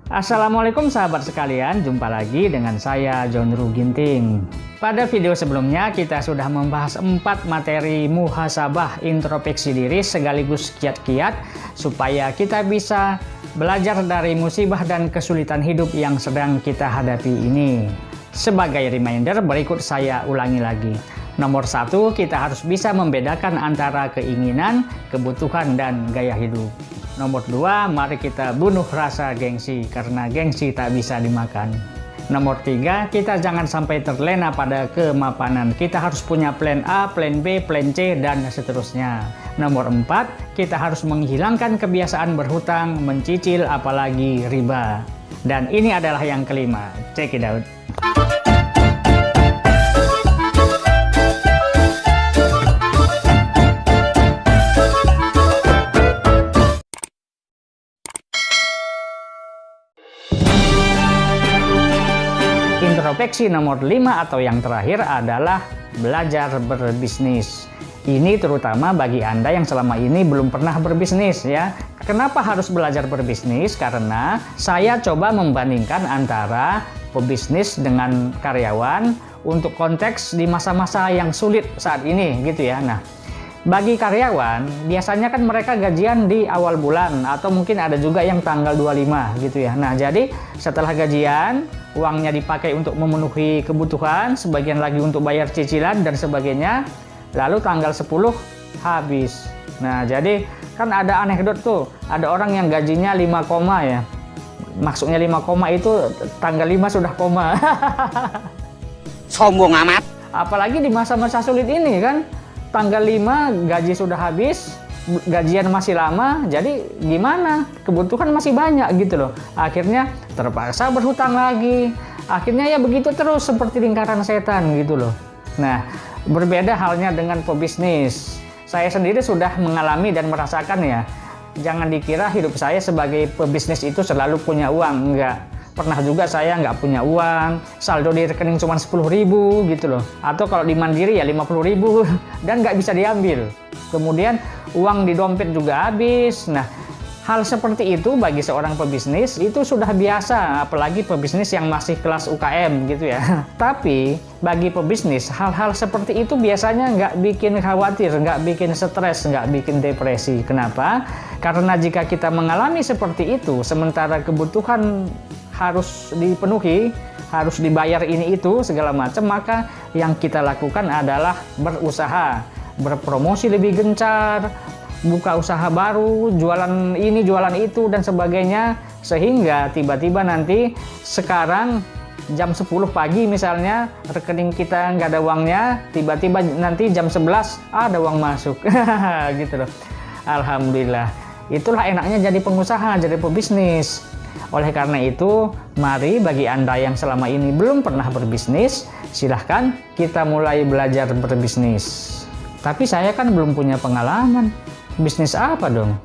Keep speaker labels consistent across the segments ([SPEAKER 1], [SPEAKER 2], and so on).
[SPEAKER 1] Assalamualaikum sahabat sekalian, jumpa lagi dengan saya John Ruh Ginting. Pada video sebelumnya kita sudah membahas 4 materi muhasabah introspeksi diri sekaligus kiat-kiat supaya kita bisa belajar dari musibah dan kesulitan hidup yang sedang kita hadapi ini. Sebagai reminder, berikut saya ulangi lagi. Nomor 1, kita harus bisa membedakan antara keinginan, kebutuhan, dan gaya hidup. Nomor 2, mari kita bunuh rasa gengsi, karena gengsi tak bisa dimakan. Nomor 3, kita jangan sampai terlena pada kemapanan. Kita harus punya plan A, plan B, plan C, dan seterusnya. Nomor 4, kita harus menghilangkan kebiasaan berhutang, mencicil, apalagi riba. Dan ini adalah yang kelima. Check it out. Introspeksi nomor 5 atau yang terakhir adalah belajar berbisnis. Ini terutama bagi Anda yang selama ini belum pernah berbisnis ya. Kenapa harus belajar berbisnis? Karena saya coba membandingkan antara pebisnis dengan karyawan untuk konteks di masa-masa yang sulit saat ini gitu ya. Nah, bagi karyawan, biasanya kan mereka gajian di awal bulan atau mungkin ada juga yang tanggal 25 gitu ya. Nah, jadi setelah gajian, uangnya dipakai untuk memenuhi kebutuhan, sebagian lagi untuk bayar cicilan dan sebagainya. Lalu tanggal 10 habis. Nah, jadi kan ada anekdot tuh, ada orang yang gajinya 5 koma ya. Maksudnya 5 koma itu tanggal 5 sudah koma.
[SPEAKER 2] Sombong amat.
[SPEAKER 1] Apalagi di masa-masa sulit ini kan. Tanggal 5 gaji sudah habis, gajian masih lama, jadi gimana? Kebutuhan masih banyak gitu loh. Akhirnya terpaksa berhutang lagi. Akhirnya ya begitu terus seperti lingkaran setan gitu loh. Nah, berbeda halnya dengan pebisnis. Saya sendiri sudah mengalami dan merasakan ya. Jangan dikira hidup saya sebagai pebisnis itu selalu punya uang, enggak. Pernah juga saya nggak punya uang, saldo di rekening cuma 10.000 gitu loh. Atau kalau di Mandiri ya 50.000 dan nggak bisa diambil. Kemudian uang di dompet juga habis. Nah, hal seperti itu bagi seorang pebisnis itu sudah biasa, apalagi pebisnis yang masih kelas UKM gitu ya. Tapi bagi pebisnis, hal-hal seperti itu biasanya nggak bikin khawatir, nggak bikin stres, nggak bikin depresi. Kenapa? Karena jika kita mengalami seperti itu, sementara kebutuhan harus dipenuhi, harus dibayar ini itu segala macam, maka yang kita lakukan adalah berusaha, berpromosi lebih gencar, buka usaha baru, jualan ini, jualan itu, dan sebagainya, sehingga tiba-tiba nanti sekarang jam 10 pagi misalnya rekening kita nggak ada uangnya, tiba-tiba nanti jam 11 ada uang masuk. Gitu loh. Alhamdulillah. Itulah enaknya jadi pengusaha, jadi pebisnis. Oleh karena itu, mari bagi Anda yang selama ini belum pernah berbisnis, silahkan kita mulai belajar berbisnis. Tapi saya kan belum punya pengalaman. Bisnis apa dong?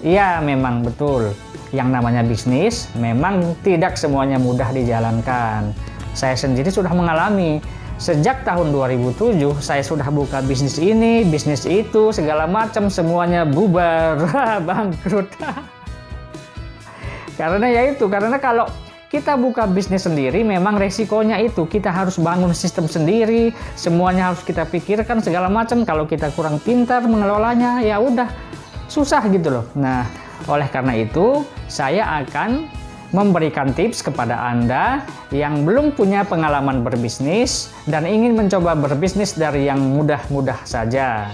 [SPEAKER 1] Iya, memang betul. Yang namanya bisnis memang tidak semuanya mudah dijalankan. Saya sendiri sudah mengalami. Sejak tahun 2007 saya sudah buka bisnis ini, bisnis itu, segala macam, semuanya bubar, bangkrut. Karena kalau kita buka bisnis sendiri memang resikonya itu kita harus bangun sistem sendiri, semuanya harus kita pikirkan segala macam. Kalau kita kurang pintar mengelolanya, ya udah susah gitu loh. Nah, oleh karena itu saya akan memberikan tips kepada Anda yang belum punya pengalaman berbisnis dan ingin mencoba berbisnis dari yang mudah-mudah saja.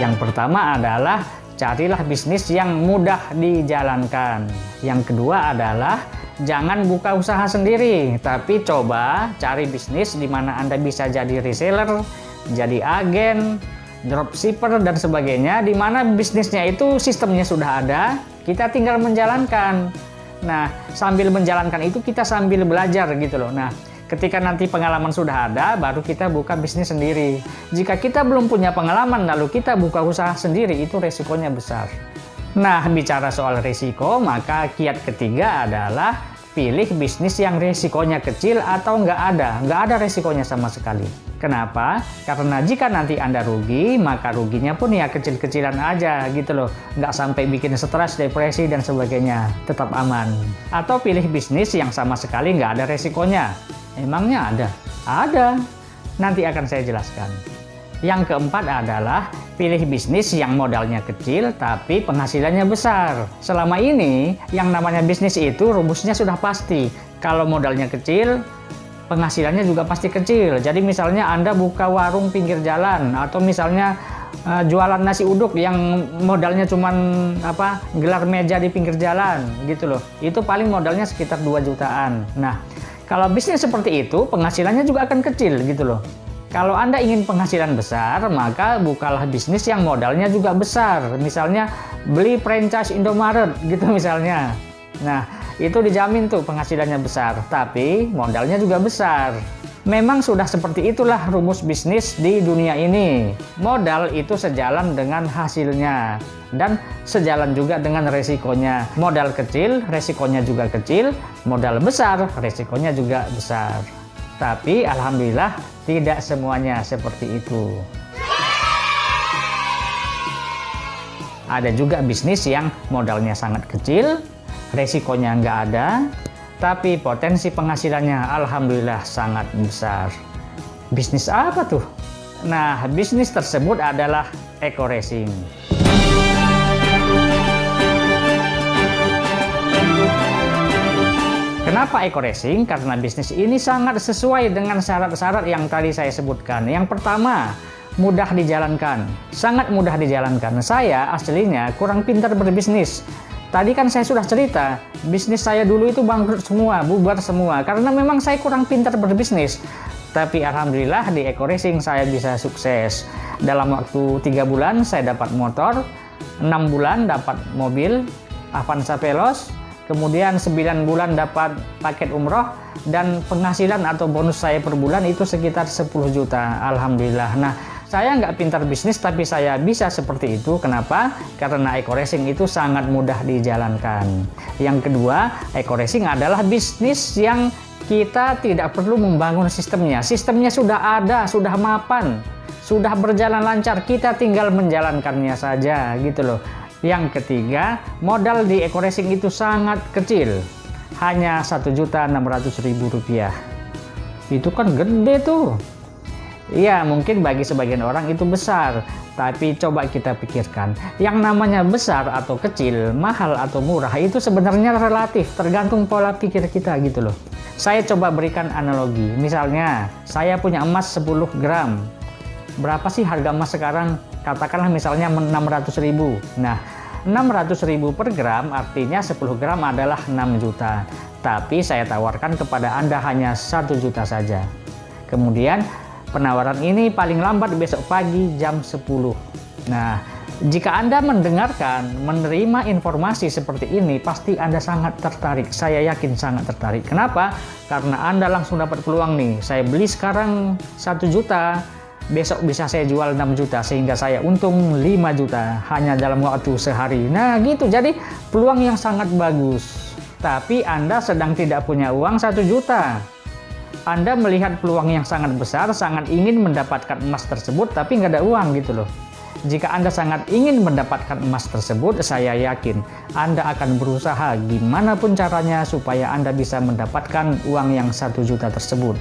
[SPEAKER 1] Yang pertama adalah carilah bisnis yang mudah dijalankan. Yang kedua adalah jangan buka usaha sendiri, tapi coba cari bisnis di mana Anda bisa jadi reseller, jadi agen, dropshipper, dan sebagainya, di mana bisnisnya itu sistemnya sudah ada, kita tinggal menjalankan. Nah, sambil menjalankan itu kita sambil belajar gitu loh. Nah, ketika nanti pengalaman sudah ada, baru kita buka bisnis sendiri. Jika kita belum punya pengalaman lalu kita buka usaha sendiri, itu resikonya besar. Nah, bicara soal risiko, maka kiat ketiga adalah pilih bisnis yang risikonya kecil atau nggak ada resikonya sama sekali. Kenapa? Karena jika nanti Anda rugi, maka ruginya pun ya kecil-kecilan aja gitu loh. Nggak sampai bikin stres, depresi, dan sebagainya. Tetap aman. Atau pilih bisnis yang sama sekali nggak ada resikonya. Emangnya ada? Ada. Nanti akan saya jelaskan. Yang keempat adalah pilih bisnis yang modalnya kecil tapi penghasilannya besar. Selama ini yang namanya bisnis itu rumusnya sudah pasti. Kalau modalnya kecil, penghasilannya juga pasti kecil. Jadi misalnya Anda buka warung pinggir jalan atau misalnya jualan nasi uduk yang modalnya cuman gelar meja di pinggir jalan gitu loh. Itu paling modalnya sekitar 2 jutaan. Nah, kalau bisnis seperti itu penghasilannya juga akan kecil gitu loh. Kalau Anda ingin penghasilan besar, maka bukalah bisnis yang modalnya juga besar. Misalnya beli franchise Indomaret gitu misalnya. Nah, itu dijamin tuh penghasilannya besar, tapi modalnya juga besar. Memang sudah seperti itulah rumus bisnis di dunia ini. Modal itu sejalan dengan hasilnya dan sejalan juga dengan resikonya. Modal kecil, resikonya juga kecil. Modal besar, resikonya juga besar. Tapi alhamdulillah tidak semuanya seperti itu. Ada juga bisnis yang modalnya sangat kecil, resikonya nggak ada, tapi potensi penghasilannya alhamdulillah sangat besar. Bisnis apa tuh? Nah, bisnis tersebut adalah eco racing. Kenapa eco racing? Karena bisnis ini sangat sesuai dengan syarat-syarat yang tadi saya sebutkan. Yang pertama, mudah dijalankan. Sangat mudah dijalankan. Saya aslinya kurang pintar berbisnis. Tadi kan saya sudah cerita, bisnis saya dulu itu bangkrut semua, bubar semua. Karena memang saya kurang pintar berbisnis. Tapi alhamdulillah di eco racing saya bisa sukses. Dalam waktu 3 bulan saya dapat motor, 6 bulan dapat mobil Avanza Veloz, kemudian 9 bulan dapat paket umroh, dan penghasilan atau bonus saya per bulan itu sekitar 10 juta. Alhamdulillah. Nah, saya nggak pintar bisnis tapi saya bisa seperti itu. Kenapa? Karena eco racing itu sangat mudah dijalankan. Yang kedua, eco racing adalah bisnis yang kita tidak perlu membangun sistemnya. Sistemnya sudah ada, sudah mapan, sudah berjalan lancar. Kita tinggal menjalankannya saja gitu loh. Yang ketiga, modal di eco racing itu sangat kecil, hanya Rp1.600.000. Itu kan gede tuh. Iya, mungkin bagi sebagian orang itu besar, tapi coba kita pikirkan, yang namanya besar atau kecil, mahal atau murah, itu sebenarnya relatif, tergantung pola pikir kita gitu loh. Saya coba berikan analogi, misalnya saya punya emas 10 gram. Berapa sih harga emas sekarang? Katakanlah misalnya 600.000. Nah, 600.000 per gram artinya 10 gram adalah 6 juta. Tapi saya tawarkan kepada Anda hanya 1 juta saja. Kemudian penawaran ini paling lambat besok pagi jam 10. Nah, jika Anda mendengarkan, menerima informasi seperti ini, pasti Anda sangat tertarik. Saya yakin sangat tertarik. Kenapa? Karena Anda langsung dapat peluang nih. Saya beli sekarang 1 juta. Besok bisa saya jual 6 juta sehingga saya untung 5 juta hanya dalam waktu sehari. Nah gitu, jadi peluang yang sangat bagus. Tapi Anda sedang tidak punya uang 1 juta. Anda melihat peluang yang sangat besar, sangat ingin mendapatkan emas tersebut, tapi nggak ada uang gitu loh. Jika Anda sangat ingin mendapatkan emas tersebut, saya yakin Anda akan berusaha gimana pun caranya supaya Anda bisa mendapatkan uang yang 1 juta tersebut.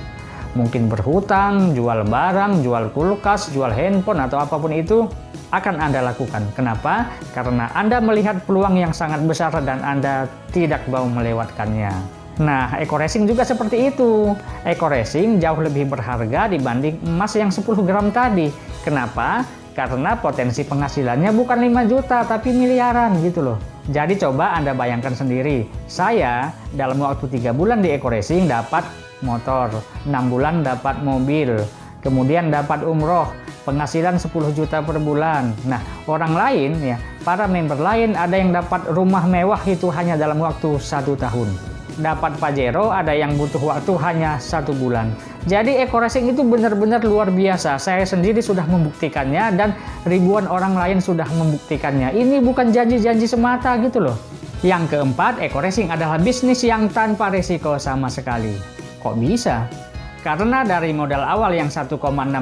[SPEAKER 1] Mungkin berhutang, jual barang, jual kulkas, jual handphone, atau apapun itu akan Anda lakukan. Kenapa? Karena Anda melihat peluang yang sangat besar dan Anda tidak mau melewatkannya. Nah, eco racing juga seperti itu. Eco racing jauh lebih berharga dibanding emas yang 10 gram tadi. Kenapa? Karena potensi penghasilannya bukan 5 juta, tapi miliaran gitu loh. Jadi coba Anda bayangkan sendiri. Saya dalam waktu 3 bulan di eco racing dapat motor, 6 bulan dapat mobil, kemudian dapat umroh, penghasilan 10 juta per bulan. Nah, orang lain ya, para member lain ada yang dapat rumah mewah itu hanya dalam waktu 1 tahun. Dapat Pajero ada yang butuh waktu hanya 1 bulan. Jadi eco racing itu benar-benar luar biasa. Saya sendiri sudah membuktikannya dan ribuan orang lain sudah membuktikannya. Ini bukan janji-janji semata gitu loh. Yang keempat, eco racing adalah bisnis yang tanpa risiko sama sekali. Kok bisa? Karena dari modal awal yang 1,6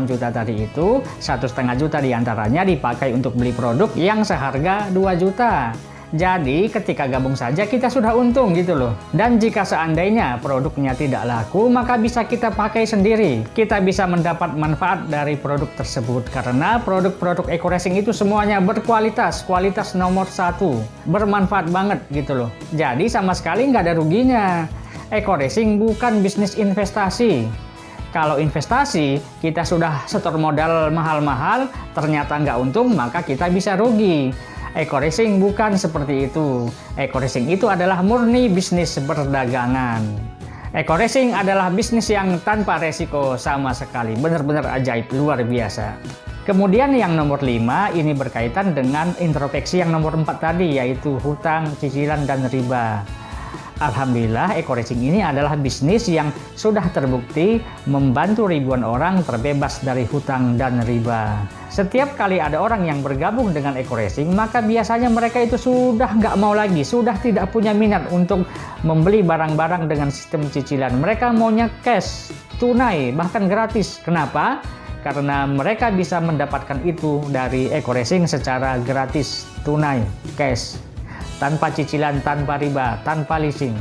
[SPEAKER 1] juta tadi itu, 1,5 juta diantaranya dipakai untuk beli produk yang seharga 2 juta. Jadi ketika gabung saja kita sudah untung gitu loh. Dan jika seandainya produknya tidak laku, maka bisa kita pakai sendiri. Kita bisa mendapat manfaat dari produk tersebut. Karena produk-produk Eco Racing itu semuanya berkualitas, kualitas nomor 1. Bermanfaat banget gitu loh. Jadi sama sekali nggak ada ruginya. Eco Racing bukan bisnis investasi. Kalau investasi, kita sudah setor modal mahal-mahal, ternyata nggak untung, maka kita bisa rugi. Eco Racing bukan seperti itu. Eco Racing itu adalah murni bisnis perdagangan. Eco Racing adalah bisnis yang tanpa resiko sama sekali. Benar-benar ajaib, luar biasa. Kemudian yang nomor 5, ini berkaitan dengan introspeksi yang nomor 4 tadi, yaitu hutang, cicilan, dan riba. Alhamdulillah, Eco Racing ini adalah bisnis yang sudah terbukti membantu ribuan orang terbebas dari hutang dan riba. Setiap kali ada orang yang bergabung dengan Eco Racing, maka biasanya mereka itu sudah nggak mau lagi, sudah tidak punya minat untuk membeli barang-barang dengan sistem cicilan. Mereka maunya cash, tunai, bahkan gratis. Kenapa? Karena mereka bisa mendapatkan itu dari Eco Racing secara gratis, tunai, cash. Tanpa cicilan, tanpa riba, tanpa leasing.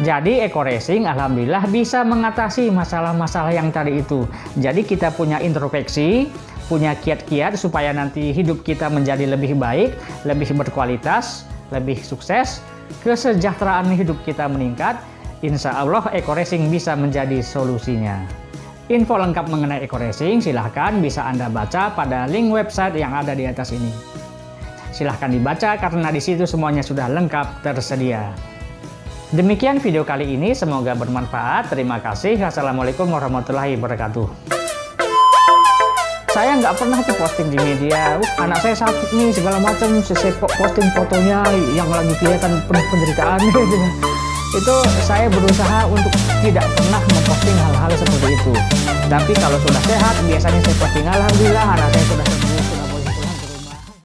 [SPEAKER 1] Jadi Eco Racing alhamdulillah bisa mengatasi masalah-masalah yang tadi itu. Jadi kita punya introspeksi, punya kiat-kiat supaya nanti hidup kita menjadi lebih baik, lebih berkualitas, lebih sukses, kesejahteraan hidup kita meningkat. Insya Allah Eco Racing bisa menjadi solusinya. Info lengkap mengenai Eco Racing silahkan bisa Anda baca pada link website yang ada di atas ini. Silahkan dibaca karena di situ semuanya sudah lengkap tersedia. Demikian video kali ini, semoga bermanfaat. Terima kasih. Assalamualaikum warahmatullahi wabarakatuh. Saya nggak pernah tuh posting di media, anak saya sakit nih segala macam, saya posting fotonya yang lagi kelihatan penuh penderitaan gitu. Itu saya berusaha untuk tidak pernah memposting hal-hal seperti itu. Tapi kalau sudah sehat, biasanya saya posting alhamdulillah anak saya sudah sembuh.